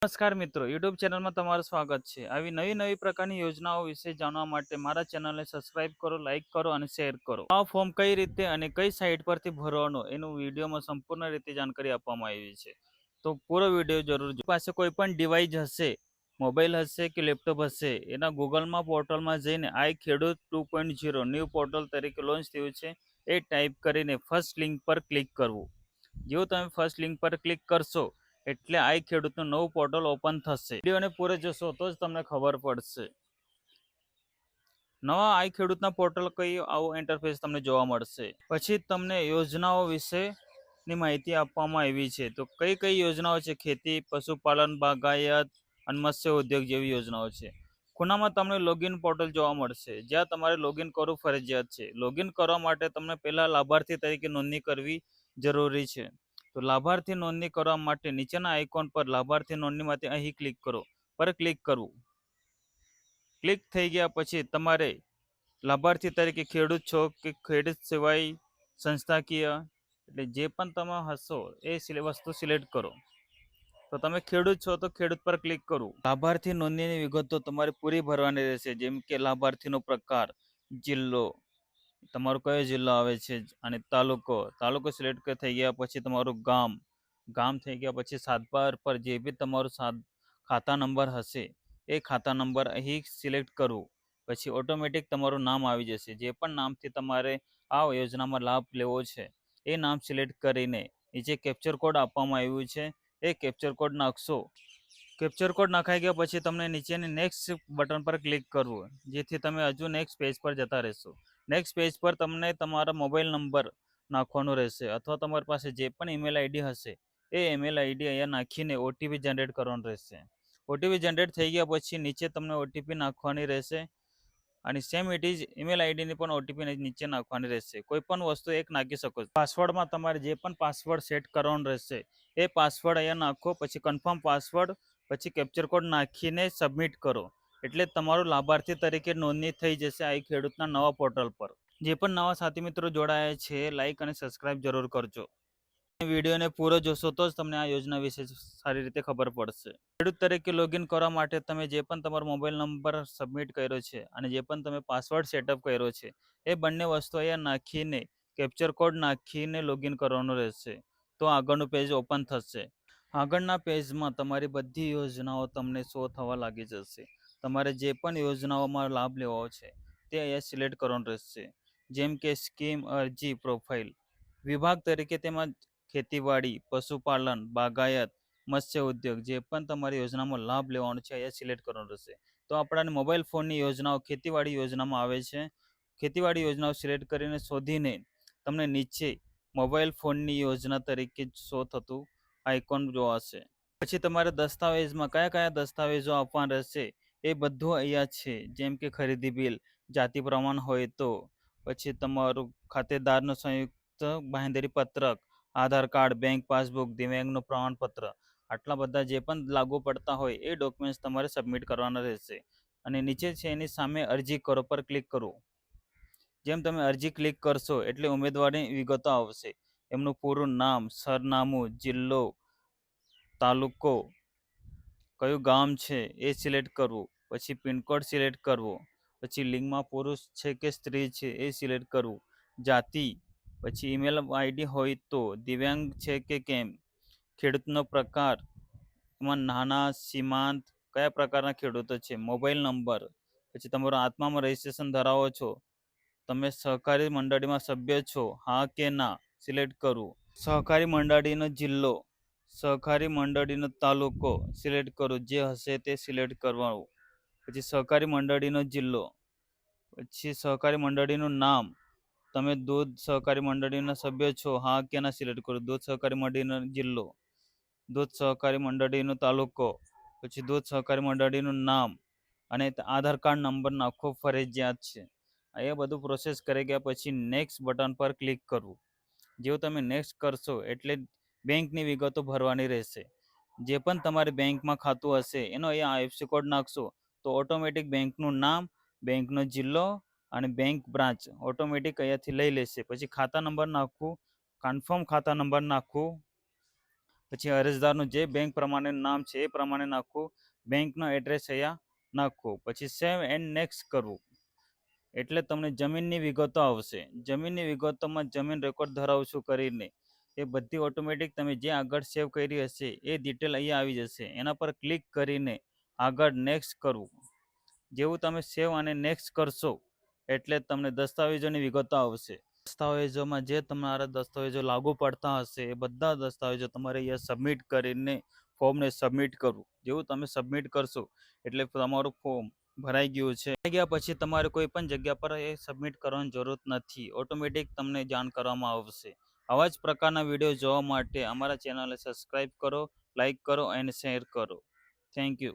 નમસ્કાર મિત્રો, યુટ્યુબ ચેનલમાં તમારું સ્વાગત છે. આવી નવી નવી પ્રકારની યોજનાઓ વિશે જાણવા માટે મારા ચેનલને સબસ્ક્રાઇબ કરો, લાઇક કરો અને શેર કરો. આ ફોર્મ કઈ રીતે અને કઈ સાઇટ પરથી ભરવાનો એનું વિડીયોમાં સંપૂર્ણ રીતે જાણકારી આપવામાં આવી છે. તો પૂરો વિડીયો જરૂર જો. પાસે કોઈ પણ ડિવાઇસ હશે, મોબાઈલ હશે કે લેપટોપ હશે, એના ગૂગલમાં પોર્ટલમાં જઈને આઈ ખેડૂત 2.0 ન્યૂ પોર્ટલ તરીકે લોન્ચ થયું છે એ ટાઈપ કરીને ફર્સ્ટ લિંક પર ક્લિક કરવું. જેવું તમે ફર્સ્ટ લિંક પર ક્લિક કરશો એટલે આઈ ખેડૂતનું નવું પોર્ટલ ઓપન થશે. વિડીયોને પૂરે જોશો તો જ તમને ખબર પડશે. નવા આઈ ખેડૂતના પોર્ટલ કઈ આવું ઇન્ટરફેસ તમને જોવા મળશે. પછી તમને યોજનાઓ વિશેની માહિતી આપવામાં આવી છે. તો કઈ કઈ યોજનાઓ છે? ખેતી, પશુપાલન, બાગાયત અને મત્સ્ય ઉદ્યોગ જેવી યોજનાઓ છે. ખૂણામાં તમને લોગિન પોર્ટલ જોવા મળશે, જ્યાં તમારે લોગિન કરવું ફરજિયાત છે. લોગિન કરવા માટે તમને પહેલા લાભાર્થી તરીકે નોંધણી કરવી જરૂરી છે. તો લાભાર્થી નોંધણી કરવા માટે નીચેના આઇકોન પર લાભાર્થી નોંધણી માટે અહીં ક્લિક કરવું. ક્લિક થઈ ગયા પછી તમારે લાભાર્થી તરીકે ખેડૂત છો કે ખેડૂત સિવાય સંસ્થાકીય, એટલે જે પણ તમે હશો એ વસ્તુ સિલેક્ટ કરો. તો તમે ખેડૂત છો તો ખેડૂત પર ક્લિક કરવું. લાભાર્થી નોંધણીની વિગતો તમારે પૂરી ભરવાની રહેશે, જેમ કે લાભાર્થીનો પ્રકાર, જિલ્લો, તમારો કયો જિલ્લો આવે છે, અને તાલુકો સિલેક્ટ થઈ ગયા પછી તમારું ગામ થઈ ગયા પછી સાતબાર પર જે બી તમારું ખાતા નંબર હશે એ ખાતા નંબર અહીં સિલેક્ટ કરવું. પછી ઓટોમેટિક તમારું નામ આવી જશે. જે પણ નામથી તમારે આ યોજનામાં લાભ લેવો છે એ નામ સિલેક્ટ કરીને નીચે કેપ્ચર કોડ આપવામાં આવ્યું છે એ કેપ્ચર કોડ નાખશો. કેપ્ચર કોડ નખાઈ ગયા પછી તમને નીચેની નેક્સ્ટ બટન પર ક્લિક કરવું, જેથી તમે હજુ નેક્સ્ટ પેજ પર જતા રહેશો. નેક્સ્ટ પેજ પર તમને તમારા મોબાઈલ નંબર નાખવાનો રહેશે, અથવા તમારી પાસે જે પણ ઈમેલ આઈડી હશે એ ઈમેલ આઈડી અહીંયા નાખીને ઓટીપી જનરેટ કરવાનું રહેશે. ઓટીપી જનરેટ થઈ ગયા પછી નીચે તમને ઓટીપી નાખવાની રહેશે, અને સેમ ઇટ ઇઝ ઈમેલ આઈડીની પણ ઓટીપી નીચે નાખવાની રહેશે. કોઈ પણ વસ્તુ એક નાખી શકો છો. પાસવર્ડમાં તમારે જે પણ પાસવર્ડ સેટ કરવાનો રહેશે એ પાસવર્ડ અહીંયા નાખો, પછી કન્ફર્મ પાસવર્ડ, પછી કેપ્ચર કોડ નાખીને સબમિટ કરો. એટલે તમારું લાભાર્થી તરીકે નોંધણી થઈ જશે આ ખેડૂતના નવા પોર્ટલ પર. જે પણ નવા સાથી મિત્રો જોડાયા છે, લાઈક અને સબસ્ક્રાઇબ જરૂર કરજો. વિડીયોને પૂરો જોશો તો જ તમને આ યોજના વિશે સારી રીતે ખબર પડશે. ખેડૂત તરીકે લોગિન કરવા માટે તમે જે પણ તમારો મોબાઈલ નંબર સબમિટ કર્યો છે અને જે પણ તમે પાસવર્ડ સેટઅપ કર્યો છે એ બંને વસ્તુ અહીંયા નાખીને કેપ્ચર કોડ નાખીને લોગિન કરવાનું રહેશે. તો આગળનું પેજ ઓપન થશે. આગળના પેજમાં તમારી બધી યોજનાઓ તમને શો થવા લાગી જશે. તમારે જે પણ યોજનાઓમાં લાભ લેવો છે તે અહીંયા સિલેક્ટ કરવાનું રહેશે. જેમ કે સ્કીમ, અરજી, પ્રોફાઇલ. વિભાગ તરીકે તેમાં ખેતીવાડી, પશુપાલન, બાગાયત, મત્સ્ય ઉદ્યોગ જે પણ તમારી યોજનામાં લાભ લેવાનો છે અહીંયા સિલેક્ટ કરવાનું રહેશે. તો આપણા મોબાઈલ ફોનની યોજનાઓ ખેતીવાડી યોજનામાં આવે છે. ખેતીવાડી યોજનાઓ સિલેક્ટ કરીને શોધીને તમને નીચે મોબાઈલ ફોનની યોજના તરીકે શો થતું આઇકોન જોવાશે. પછી તમારે દસ્તાવેજમાં કયા કયા દસ્તાવેજો આપવાના રહેશે એ બધું અહીંયા છે. જેમ કે ખરીદી બિલ, જાતિ પ્રમાણ હોય તો, પછી તમારું ખાતેદારનું સંયુક્ત બાંહેધરી પત્રક, આધાર કાર્ડ, બેંક પાસબુક, દિવ્યાંગનું પ્રમાણપત્ર, આટલા બધા જે પણ લાગુ પડતા હોય એ ડોક્યુમેન્ટ્સ તમારે સબમિટ કરવાના રહેશે. અને નીચે છે એની સામે અરજી કરો પર ક્લિક કરો. જેમ તમે અરજી ક્લિક કરશો એટલે ઉમેદવારની વિગતો આવશે. એમનું પૂરું નામ, સરનામું, જિલ્લો, તાલુકો, કયું ગામ છે એ સિલેક્ટ કરવું. પછી પિનકોડ સિલેક્ટ કરવો. પછી લિંગમાં પુરુષ છે કે સ્ત્રી છે એ સિલેક્ટ કરવું. જાતિ, પછી ઈમેલ આઈડી હોય તો, દિવ્યાંગ છે કે કેમ, ખેડૂતનો પ્રકાર, એમાં નાના, સીમાંત, કયા પ્રકારના ખેડૂતો છે, મોબાઈલ નંબર, પછી તમારું આત્મામાં રજિસ્ટ્રેશન ધરાવો છો, તમે સહકારી મંડળીમાં સભ્ય છો, હા કે ના, સિલેક્ટ કરવું. સહકારી મંડળીનો જિલ્લો, સહકારી મંડળીનો તાલુકો સિલેક્ટ કરવું, જે હશે તે સિલેક્ટ કરવાનું. પછી સહકારી મંડળીનો જિલ્લો, પછી સહકારી મંડળીનું નામ, તમે દૂધ સહકારી મંડળીના સભ્ય છો, હા કે ના, સિલેક્ટ કરો. દૂધ સહકારી મંડળીનો જિલ્લો, દૂધ સહકારી મંડળીનો તાલુકો, પછી દૂધ સહકારી મંડળીનું નામ, અને આધાર કાર્ડ નંબર નાખવો ફરજિયાત છે. એ બધું પ્રોસેસ કરી ગયા પછી નેક્સ્ટ બટન પર ક્લિક કરવું. જેવું તમે નેક્સ્ટ કરશો એટલે બેંકની વિગતો ભરવાની રહેશે. જે પણ તમારે બેંકમાં ખાતું હશે એનો અહીંયા આઈએફએસસી કોડ નાખશો તો ઓટોમેટિક બેંકનું નામ, બેંકનો જિલ્લો અને બેંક બ્રાન્ચ ઓટોમેટિક અહીંયાથી લઈ લેશે. પછી ખાતા નંબર નાખવું, કન્ફર્મ ખાતા નંબર નાખવું, પછી અરજદારનું જે બેંક પ્રમાણે નામ છે એ પ્રમાણે નાખવું, બેંકનો એડ્રેસ અહીંયા નાખવો, પછી સેવ એન્ડ નેક્સ્ટ કરવું. એટલે તમને જમીનની વિગતો આવશે. જમીનની વિગતોમાં જમીન રેકોર્ડ ધરાવશું કરીને એ બધી ઓટોમેટિક તમે જે આગળ સેવ કરી હશે એ ડિટેલ અહીંયા આવી જશે. એના પર ક્લિક કરીને આગળ નેક્સ્ટ કરવું. જેવું તમે સેવ અને નેક્સ્ટ કરશો એટલે તમને દસ્તાવેજોની વિગતો આવશે. દસ્તાવેજોમાં જે તમારા દસ્તાવેજો લાગુ પડતા હશે એ બધા દસ્તાવેજો તમારે અહીંયા સબમિટ કરીને ફોર્મને સબમિટ કરવું. જેવું તમે સબમિટ કરશો એટલે તમારું ફોર્મ ભરાઈ ગયું છે. ભરાઈ ગયા પછી તમારે કોઈ પણ જગ્યા પર એ સબમિટ કરવાની જરૂર નથી. ઓટોમેટિક તમને જાણ કરવામાં આવશે. આવા જ પ્રકારના વિડીયો જોવા માટે અમારા ચેનલને સબસ્ક્રાઈબ કરો, લાઈક કરો અને શેર કરો. Thank you.